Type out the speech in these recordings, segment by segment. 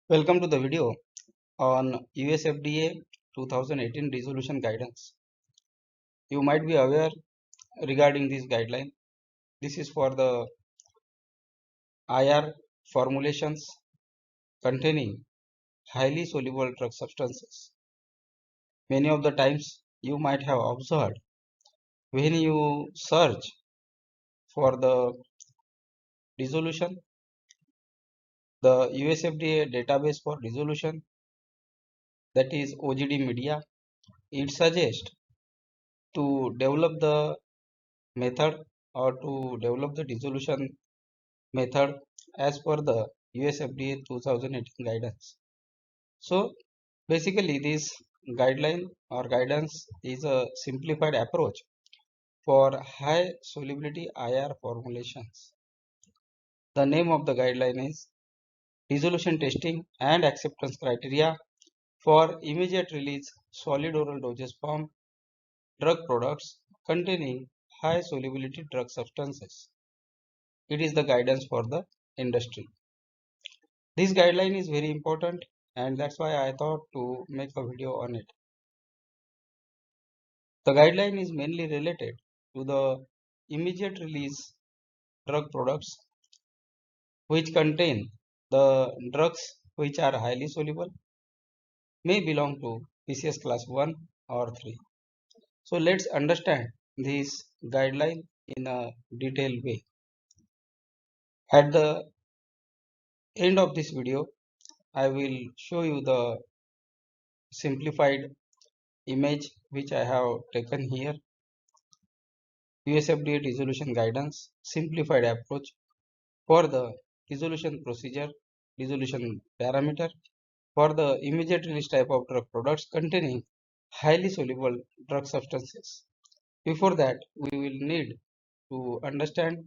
Welcome to the video on USFDA 2018 Dissolution Guidance. You might be aware regarding this guideline. This is for the IR formulations containing highly soluble drug substances. Many of the times you might have observed when you search for the dissolution, the USFDA database for dissolution, that is OGD media, it suggests to develop the method or to develop the dissolution method as per the USFDA 2018 guidance. So basically this guideline or guidance is a simplified approach for high solubility IR formulations. The name of the guideline is Dissolution Testing and Acceptance Criteria for Immediate Release Solid Oral Dosage Form Drug Products containing high solubility drug substances. It is the guidance for the industry. This guideline is very important and that's why I thought to make a video on it. The guideline is mainly related to the immediate release drug products which contain the drugs which are highly soluble, may belong to PCS class 1 or 3. So let's understand this guideline in a detailed way. At the end of this video, I will show you the simplified image which I have taken here. USFDA dissolution guidance, simplified approach for the dissolution procedure, dissolution parameter for the immediate release type of drug products containing highly soluble drug substances. Before that, we will need to understand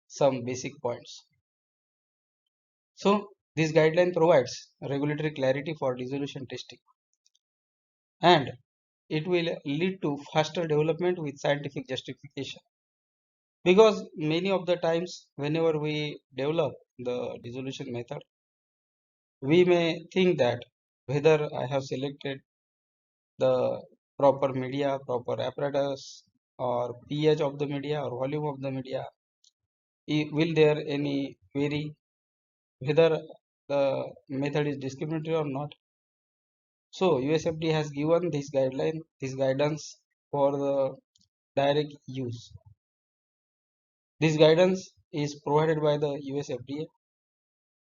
some basic points. So, this guideline provides regulatory clarity for dissolution testing and it will lead to faster development with scientific justification. Because many of the times, whenever we develop the dissolution method, we may think that whether I have selected the proper media, proper apparatus, or pH of the media or volume of the media, will there any vary whether the method is discriminatory or not. So USFDA has given this guideline, this guidance for the direct use. This guidance is provided by the USFDA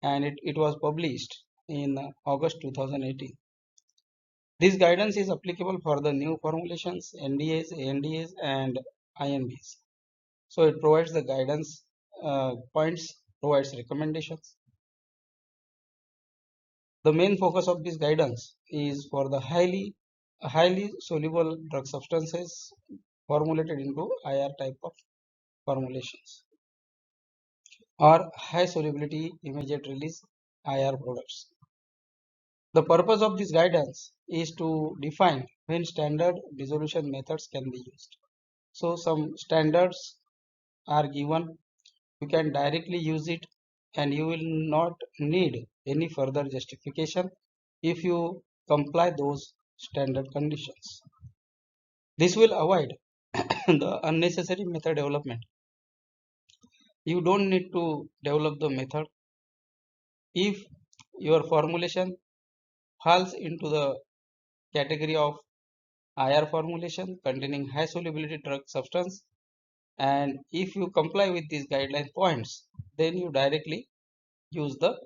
and it was published in August 2018. This guidance is applicable for the new formulations, NDAs, ANDAs and INDs. So it provides the guidance points, provides recommendations. The main focus of this guidance is for the highly soluble drug substances formulated into IR type of formulations or high solubility immediate release IR products. The purpose of this guidance is to define when standard dissolution methods can be used. So some standards are given, you can directly use it and you will not need any further justification if you comply those standard conditions. This will avoid the unnecessary method development. You don't need to develop the method if your formulation falls into the category of IR formulation containing high solubility drug substance, and if you comply with these guideline points, then you directly use the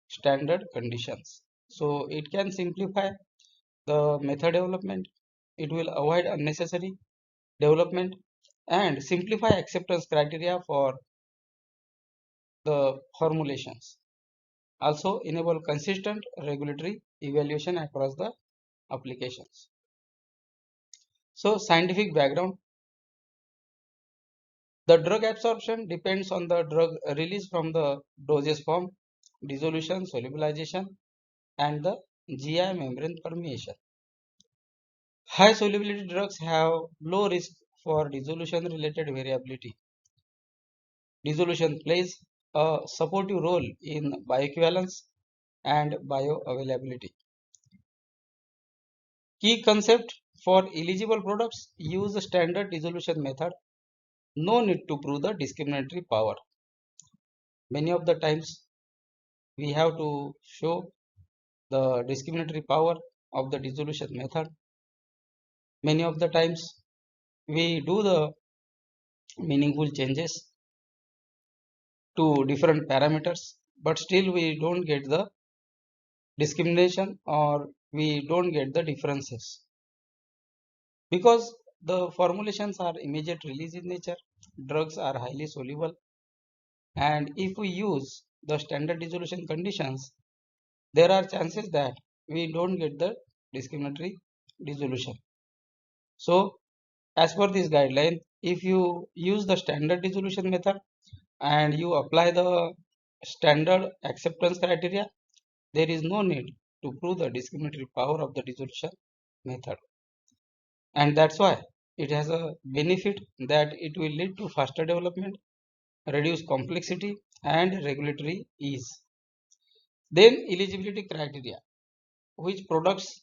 standard conditions. So it can simplify the method development, it will avoid unnecessary development and simplify acceptance criteria for the formulations. Also enable consistent regulatory evaluation across the applications. So scientific background. The drug absorption depends on the drug release from the dosage form, dissolution, solubilization and the GI membrane permeation. High solubility drugs have low risk for dissolution related variability. Dissolution plays a supportive role in bioequivalence and bioavailability. Key concept for eligible products: use the standard dissolution method. No need to prove the discriminatory power. Many of the times we have to show the discriminatory power of the dissolution method. Many of the times we do the meaningful changes to different parameters, but still we don't get the discrimination or we don't get the differences because the formulations are immediate release in nature, drugs are highly soluble, and if we use the standard dissolution conditions, there are chances that we don't get the discriminatory dissolution. So as per this guideline, if you use the standard dissolution method and you apply the standard acceptance criteria, there is no need to prove the discriminatory power of the dissolution method. And that's why it has a benefit that it will lead to faster development, reduce complexity, and regulatory ease. Then eligibility criteria. Which products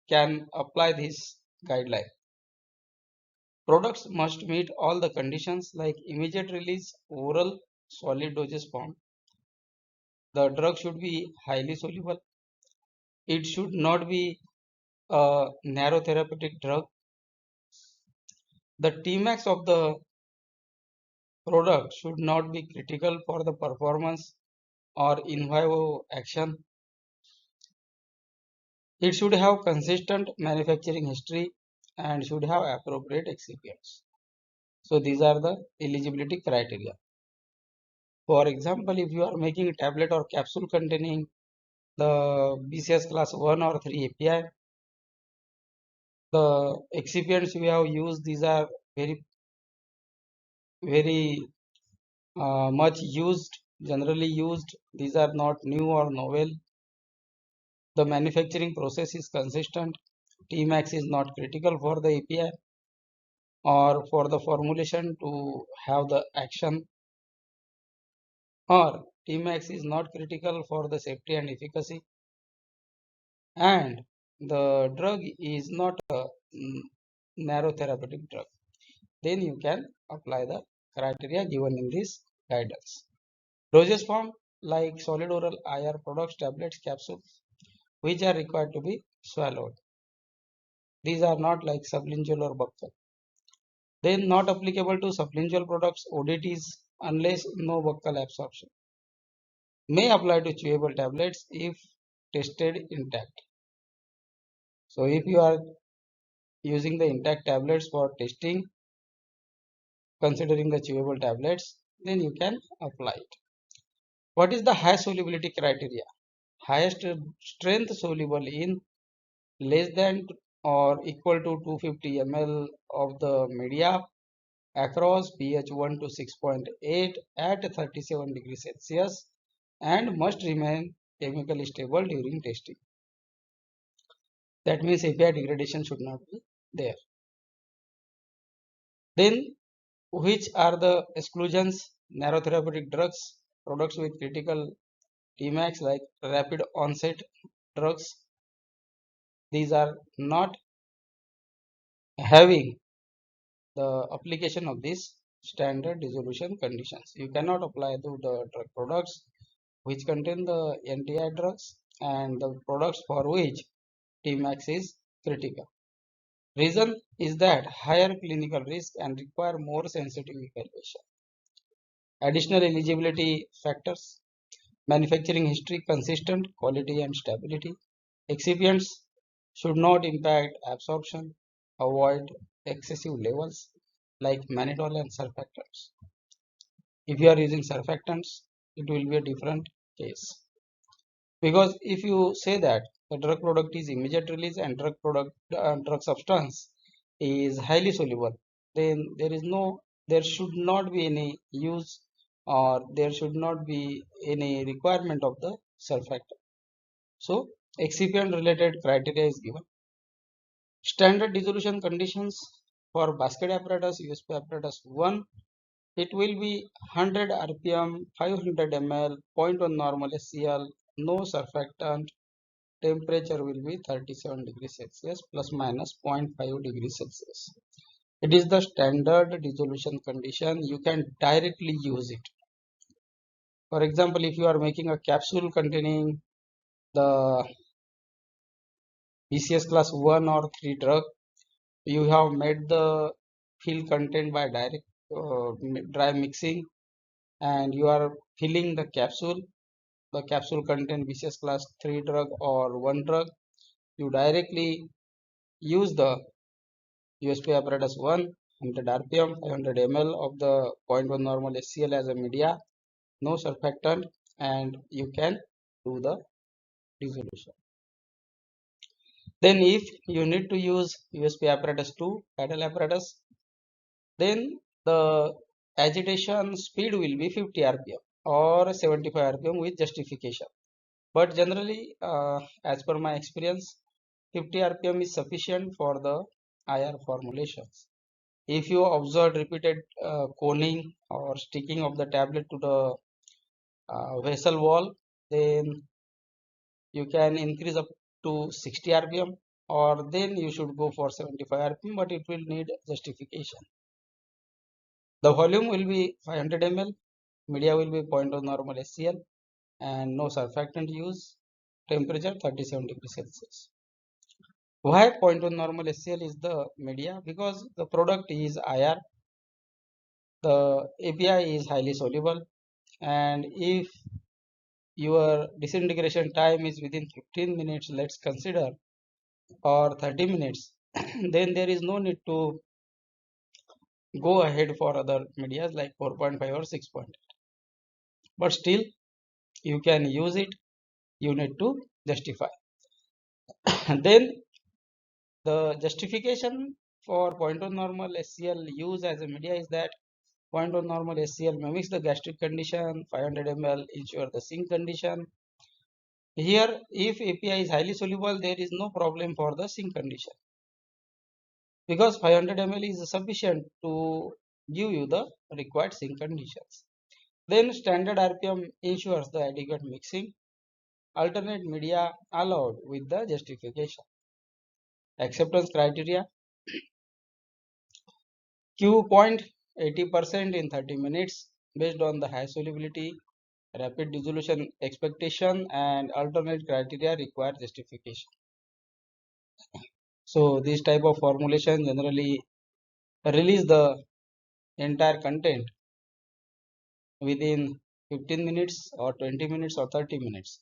can apply this guideline? Products must meet all the conditions like immediate release, oral, solid dosage form. The drug should be highly soluble. It should not be a narrow therapeutic drug. The Tmax of the product should not be critical for the performance or in vivo action. It should have consistent manufacturing history and should have appropriate excipients. So these are the eligibility criteria. For example, if you are making a tablet or capsule containing the BCS class 1 or 3 API, the excipients we have used, these are very much used, generally used. These are not new or novel. The manufacturing process is consistent. Tmax is not critical for the API or for the formulation to have the action, or Tmax is not critical for the safety and efficacy, and the drug is not a narrow therapeutic drug. Then you can apply the criteria given in this guidance. Dosage form like solid oral IR products, tablets, capsules, which are required to be swallowed. These are not like sublingual or buccal. Then not applicable to sublingual products, ODTs, unless no buccal absorption. May apply to chewable tablets if tested intact. So if you are using the intact tablets for testing, considering the chewable tablets, then you can apply it. What is the high solubility criteria? Highest strength soluble in less than or equal to 250 ml of the media across pH 1 to 6.8 at 37 degrees Celsius and must remain chemically stable during testing. That means API degradation should not be there. Then which are the exclusions? Narrow therapeutic drugs, products with critical Tmax like rapid onset drugs. These are not having the application of this standard dissolution conditions. You cannot apply to the drug products which contain the NTI drugs and the products for which Tmax is critical. Reason is that higher clinical risk and require more sensitive evaluation. Additional eligibility factors: manufacturing history, consistent quality and stability. Excipients should not impact absorption. Avoid excessive levels like mannitol and surfactants. If you are using surfactants, it will be a different case. Because if you say that the drug product is immediate release and drug substance is highly soluble, then there should not be any use or there should not be any requirement of the surfactant. So excipient related criteria is given. Standard dissolution conditions for basket apparatus, USP apparatus 1, it will be 100 rpm, 500 ml, 0.1 normal SCL, no surfactant, temperature will be 37 degrees Celsius plus minus 0.5 degrees Celsius. It is the standard dissolution condition. You can directly use it. For example, if you are making a capsule containing the BCS class 1 or 3 drug, you have made the fill content by direct dry mixing, and you are filling the capsule. The capsule contain BCS class 3 drug or 1 drug. You directly use the USP apparatus 100 rpm 500 ml of the 0.1 normal HCl as a media, no surfactant, and you can do the dissolution. Then if you need to use USP apparatus 2 paddle apparatus, then the agitation speed will be 50 rpm or 75 rpm with justification. But generally, as per my experience, 50 rpm is sufficient for the IR formulations. If you observe repeated coning or sticking of the tablet to the vessel wall, then you can increase up to 60 rpm, or then you should go for 75 rpm, but it will need justification. The volume will be 500 ml, media will be 0.1 normal HCl, and no surfactant use, temperature 37 degrees Celsius. Why 0.1 normal HCl is the media? Because the product is IR, the API is highly soluble, and if your disintegration time is within 15 minutes, let's consider, or 30 minutes, then there is no need to go ahead for other medias like 4.5 or 6.8. But still, you can use it, you need to justify. Then the justification for 0.1 normal HCl use as a media is that 0.1 normal HCl mimics the gastric condition, 500 ml ensure the sink condition. Here, if API is highly soluble, there is no problem for the sink condition, because 500 ml is sufficient to give you the required sink conditions. Then standard RPM ensures the adequate mixing, alternate media allowed with the justification. Acceptance criteria: Q point 80% in 30 minutes based on the high solubility, rapid dissolution expectation, and alternate criteria require justification. So this type of formulation generally release the entire content within 15 minutes or 20 minutes or 30 minutes.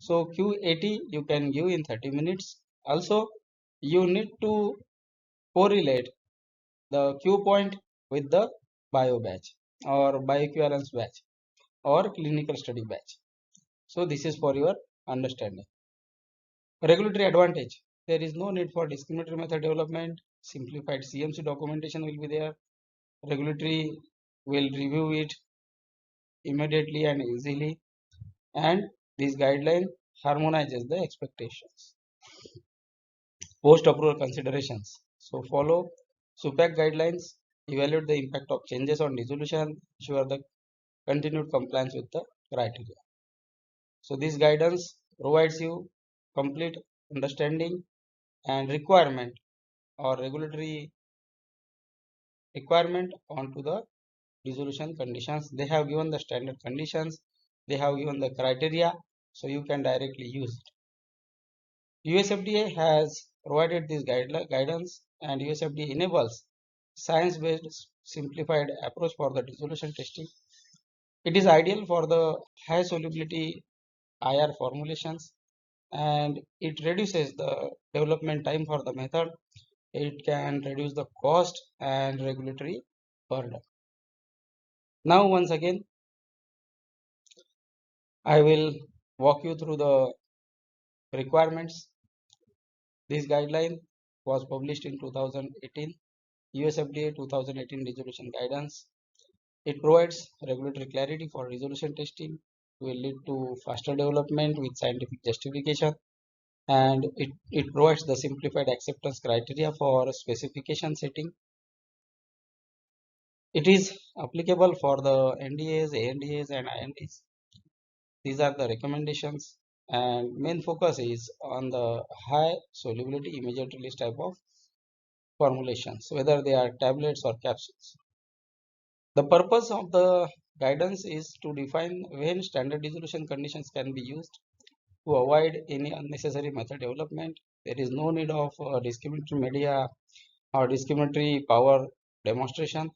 So Q80 you can give in 30 minutes. Also, you need to correlate the Q point with the bio batch or bioequivalence batch or clinical study batch. So this is for your understanding. Regulatory advantage: there is no need for discriminatory method development. Simplified CMC documentation will be there. Regulatory will review it immediately and easily, and this guideline harmonizes the expectations. Post approval considerations: so follow SUPAC guidelines, evaluate the impact of changes on dissolution, ensure the continued compliance with the criteria. So this guidance provides you complete understanding and requirement or regulatory requirement onto the dissolution conditions. They have given the standard conditions, they have given the criteria, so you can directly use it. USFDA has provided this guidance, and USFDA enables science-based simplified approach for the dissolution testing. It is ideal for the high solubility IR formulations, and it reduces the development time for the method. It can reduce the cost and regulatory burden. Now, once again, I will walk you through the requirements. This guideline was published in 2018, USFDA 2018 Resolution Guidance. It provides regulatory clarity for resolution testing, will lead to faster development with scientific justification, and it provides the simplified acceptance criteria for specification setting. It is applicable for the NDAs, ANDAs, and INDs. These are the recommendations, and main focus is on the high solubility immediate release type of formulations, whether they are tablets or capsules. The purpose of the guidance is to define when standard dissolution conditions can be used to avoid any unnecessary method development. There is no need of discriminatory media or discriminatory power demonstration.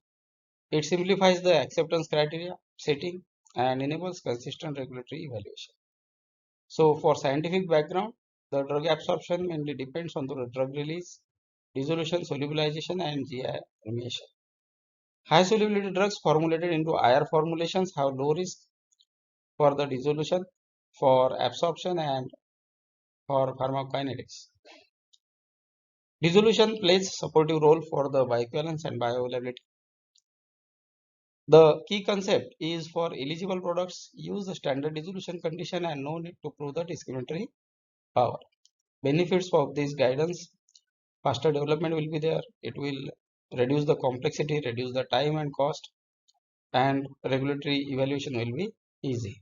It simplifies the acceptance criteria setting and enables consistent regulatory evaluation. So for scientific background, the drug absorption mainly depends on the drug release, dissolution, solubilization, and GI permeation. High solubility drugs formulated into IR formulations have low risk for the dissolution, for absorption, and for pharmacokinetics. Dissolution plays supportive role for the bioequivalence and bioavailability. The key concept is for eligible products, use the standard dissolution condition and no need to prove the discriminatory power. Benefits of this guidance: faster development will be there, it will reduce the complexity, reduce the time and cost, and regulatory evaluation will be easy.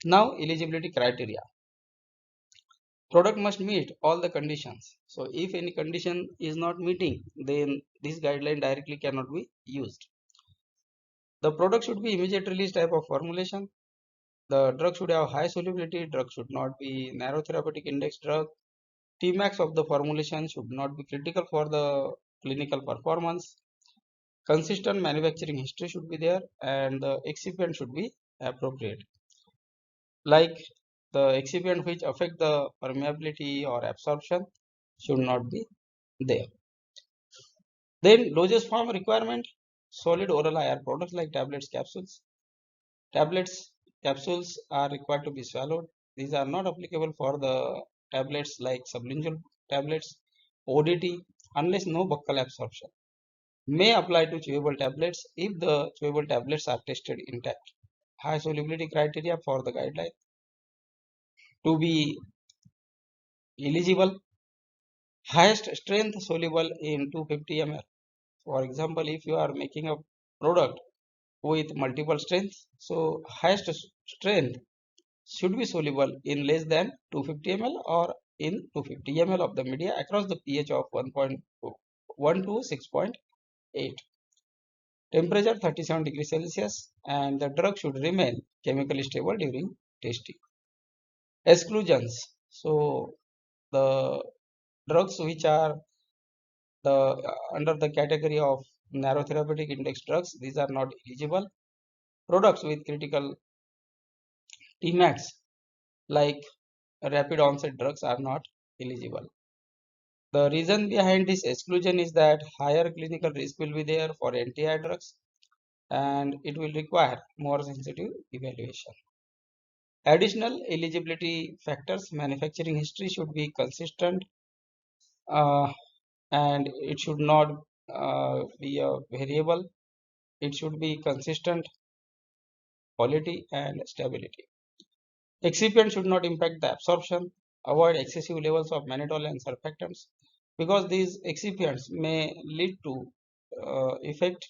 Now, eligibility criteria. Product must meet all the conditions. So if any condition is not meeting, then this guideline directly cannot be used. The product should be immediate release type of formulation. The drug should have high solubility. Drug should not be narrow therapeutic index drug. Tmax of the formulation should not be critical for the clinical performance. Consistent manufacturing history should be there, and the excipient should be appropriate. Like the excipient which affect the permeability or absorption should not be there. Then dosage form requirement: solid oral IR products like tablets, capsules. Tablets, capsules are required to be swallowed. These are not applicable for the tablets like sublingual tablets, ODT, unless no buccal absorption. May apply to chewable tablets if the chewable tablets are tested intact. High solubility criteria for the guideline: to be eligible, highest strength soluble in 250 ml. For example, if you are making a product with multiple strengths, so highest strength should be soluble in less than 250 ml or in 250 ml of the media across the pH of 1.1 to 6.8. Temperature 37 degrees Celsius, and the drug should remain chemically stable during testing. Exclusions: so the drugs which are under the category of narrow therapeutic index drugs, these are not eligible. Products with critical Tmax like rapid onset drugs are not eligible. The reason behind this exclusion is that higher clinical risk will be there for anti-eye drugs and it will require more sensitive evaluation. Additional eligibility factors: manufacturing history should be consistent uh, and it should not be a variable. It should be consistent quality and stability. Excipient should not impact the absorption. Avoid excessive levels of mannitol and surfactants because these excipients may lead to effect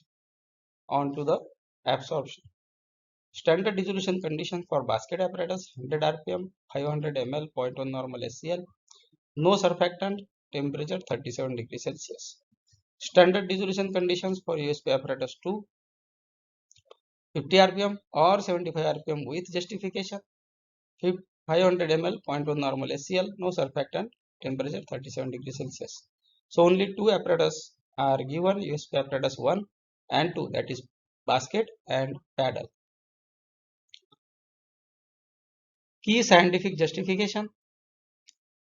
onto the absorption. Standard dissolution conditions for basket apparatus: 100 rpm, 500 ml, 0.1 normal SCL, no surfactant, temperature 37 degrees Celsius. Standard dissolution conditions for USP apparatus 2: 50 rpm or 75 rpm with justification, 500 ml, 0.1 normal SCL, no surfactant, temperature 37 degrees Celsius. So only two apparatus are given: USP apparatus 1 and 2, that is basket and paddle. Key scientific justification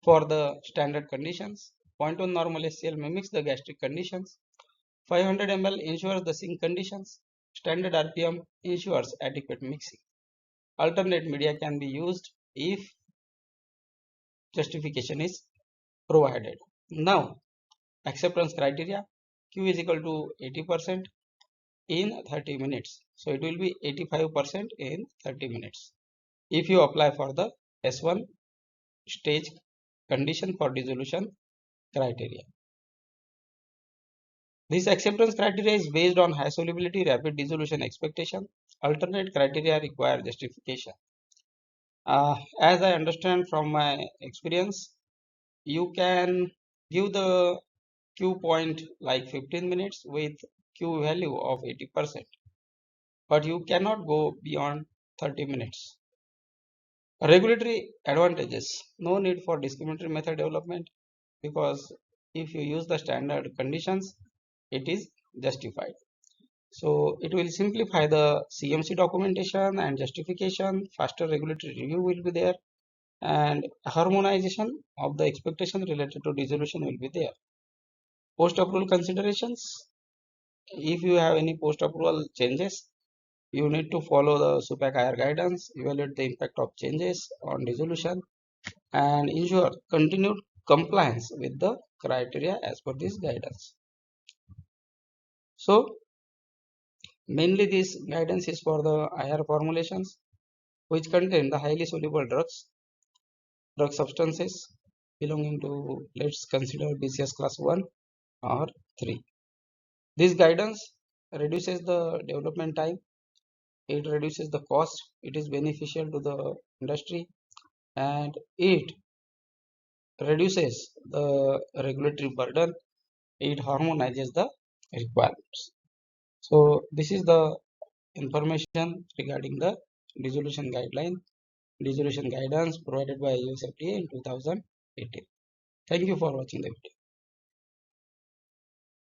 for the standard conditions: 0.1 normal SCL mimics the gastric conditions, 500 ml ensures the sink conditions, standard RPM ensures adequate mixing. Alternate media can be used if justification is provided. Now, acceptance criteria: Q is equal to 80% in 30 minutes. So it will be 85% in 30 minutes. If you apply for the S1 stage condition for dissolution criteria. This acceptance criteria is based on high solubility, rapid dissolution expectation. Alternate criteria require justification. As I understand from my experience, you can give the Q point like 15 minutes with Q value of 80%, but you cannot go beyond 30 minutes. Regulatory advantages. No need for discriminatory method development, because if you use the standard conditions, it is justified. So it will simplify the CMC documentation and justification. Faster regulatory review will be there, and harmonization of the expectation related to dissolution will be there. Post-approval considerations. If you have any post-approval changes, you need to follow the SUPAC IR guidance, evaluate the impact of changes on dissolution, and ensure continued compliance with the criteria as per this guidance. So mainly this guidance is for the IR formulations which contain the highly soluble drug substances belonging to, let's consider BCS class 1 or 3. This guidance reduces the development time, it reduces the cost, it is beneficial to the industry, and it reduces the regulatory burden, it harmonizes the requirements. So this is the information regarding the dissolution guidance provided by USFDA in 2018. Thank you for watching the video.